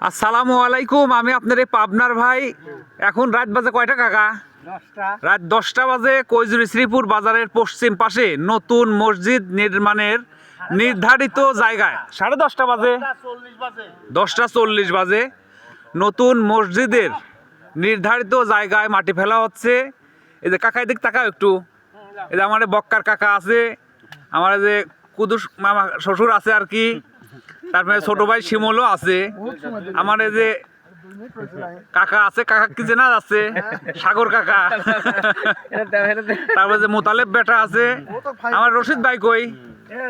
আসসালামু আলাইকুম। আমি আপনার এই পাবনার ভাই। এখন রাত বাজে কয়টা কাকা? রাত 10টা বাজে। কৈজুরি শ্রীপুর বাজারের পশ্চিম পাশে নতুন মসজিদ নির্মাণের নির্ধারিত জায়গায় 10:30 বাজে, 10:40 বাজে নতুন মসজিদের নির্ধারিত জায়গায় মাটি ফেলা হচ্ছে। এই যে কাকা এদিক তাকাও একটু। এই যে আমার বক্কার কাকা আছে, আমার যে কুদুস মামা শ্বশুর আছে আর কি, তারপরে ছোট ভাই শিমলও আছে, আমার এই যে কাকা আছে, কাকা কি চেনা আছে, সাগর কাকা, তারপরে যে মোতালেব বেটা আছে, আমার রশিদ ভাই কই,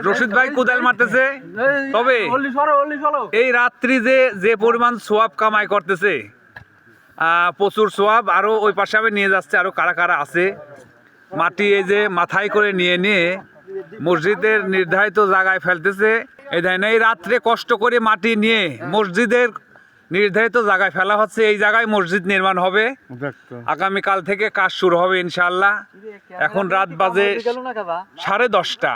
রশিদ ভাই কোদাল মারতেছে। তবে এই রাত্রি যে পরিমাণ সোয়াব কামাই করতেছে, প্রচুর সোয়াব। আরো ওই পাশে আমি নিয়ে যাচ্ছে, আরো কারা কারা আছে। মাটি এই যে মাথায় করে নিয়ে নিয়ে মসজিদের নির্ধারিত জায়গায় ফেলতেছে। এই দেখেন, এই রাত্রে কষ্ট করে মাটি নিয়ে মসজিদের নির্ধারিত জায়গায় ফেলা হচ্ছে। এই জায়গায় মসজিদ নির্মাণ হবে, আগামীকাল থেকে কাজ শুরু হবে ইনশাআল্লাহ। এখন রাত বাজে 10:30।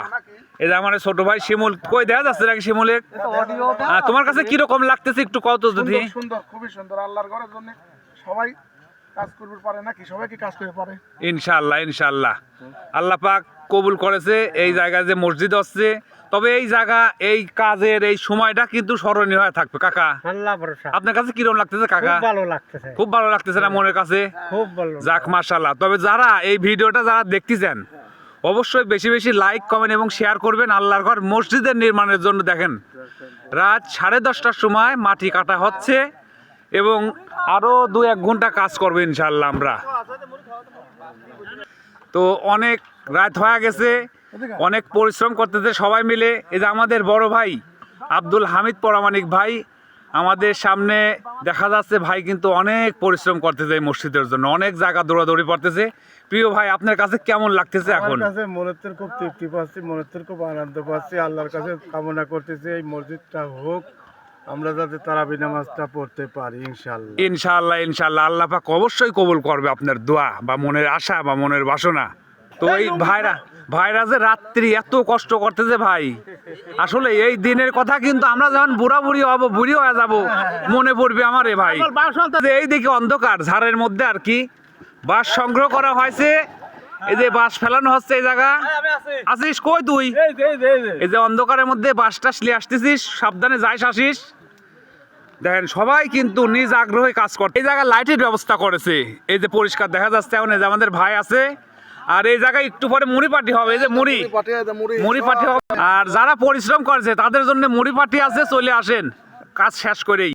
এই যে আমার ছোট ভাই শিমুল কই, দেখা যাচ্ছে নাকি শিমুলে? তোমার কাছে কিরকম লাগতেছে একটু কত যদি? সুন্দর, খুবই সুন্দর। আল্লাহর ঘরের জন্য সবাই কাজ করতে পারে নাকি? সবাই কি কাজ করতে পারে? ইনশাআল্লাহ ইনশাআল্লাহ আল্লাহ পাক কবুল করেছে এই জায়গায় যে মসজিদ হচ্ছে। তবে এই জায়গা, এই কাজের এই সময়টা কিন্তু স্মরণীয় হয়ে থাকবে কাকা। আপনার কাছে কিরকম লাগতেছে কাকা? খুব ভালো লাগতেছে না মনের কাছে? যাক মাশাআল্লাহ। তবে যারা এই ভিডিওটা যারা দেখতেছেন, অবশ্যই বেশি বেশি লাইক, কমেন্ট এবং শেয়ার করবেন। আল্লাহর ঘর মসজিদের নির্মাণের জন্য দেখেন রাত 10:30টার সময় মাটি কাটা হচ্ছে এবং আরো 2-1 ঘন্টা কাজ করবে ইনশাআল্লাহ আমরা। তো অনেক রাত হয়ে গেছে, অনেক পরিশ্রম করতেছে সবাই মিলে। এই যে আমাদের বড় ভাই আব্দুল হামিদ পরামানিক ভাই আমাদের সামনে দেখা যাচ্ছে, ভাই কিন্তু অনেক পরিশ্রম করতেছে এই মসজিদের জন্য, অনেক জায়গা দৌড়াদৌড়ি করতেছে। প্রিয় ভাই, আপনার কাছে কেমন লাগতেছে এখন? আমার কাছে মনের খুব তৃপ্তি পাচ্ছি, মনের খুব আনন্দ পাচ্ছি। আল্লাহর কাছে কামনা করতেছি এই মসজিদটা হোক, আমরা যাতে তারাবি নামাজটা পড়তে পারি ইনশাআল্লাহ। ইনশাআল্লাহ ইনশাআল্লাহ আল্লাহ পাক অবশ্যই কবুল করবে আপনার দোয়া বা মনের আশা বা মনের বাসনা। তো এই ভাইরা যে রাত্রি এত কষ্ট করতেছে ভাই, আসলে এই দিনের কথা কিন্তু আমরা যখন বুড়ি হব, বুড়ি হয়ে যাব, মনে পড়বে আমার এ ভাই। এই দেখি অন্ধকার ঝাড়ের মধ্যে আর কি বাঁশ সংগ্রহ করা হয়েছে। এই যে বাঁশ ফেলানো হচ্ছে এই জায়গা। আসিস কই তুই? এই যে অন্ধকারের মধ্যে বাঁশটা নিয়ে আসতেছিস, সাবধানে যাইস আসিস। দেখেন সবাই কিন্তু নিজ আগ্রহে কাজ করে। এই জায়গায় লাইটের ব্যবস্থা করেছে, এই যে পরিষ্কার দেখা যাচ্ছে। এখন এই যে আমাদের ভাই আছে, আর এই জায়গায় একটু পরে মুড়ি পার্টি হবে। এই যে মুড়ি পার্টি হবে। আর যারা পরিশ্রম করেছে তাদের জন্য মুড়ি পার্টি আছে, চলে আসেন কাজ শেষ করেই।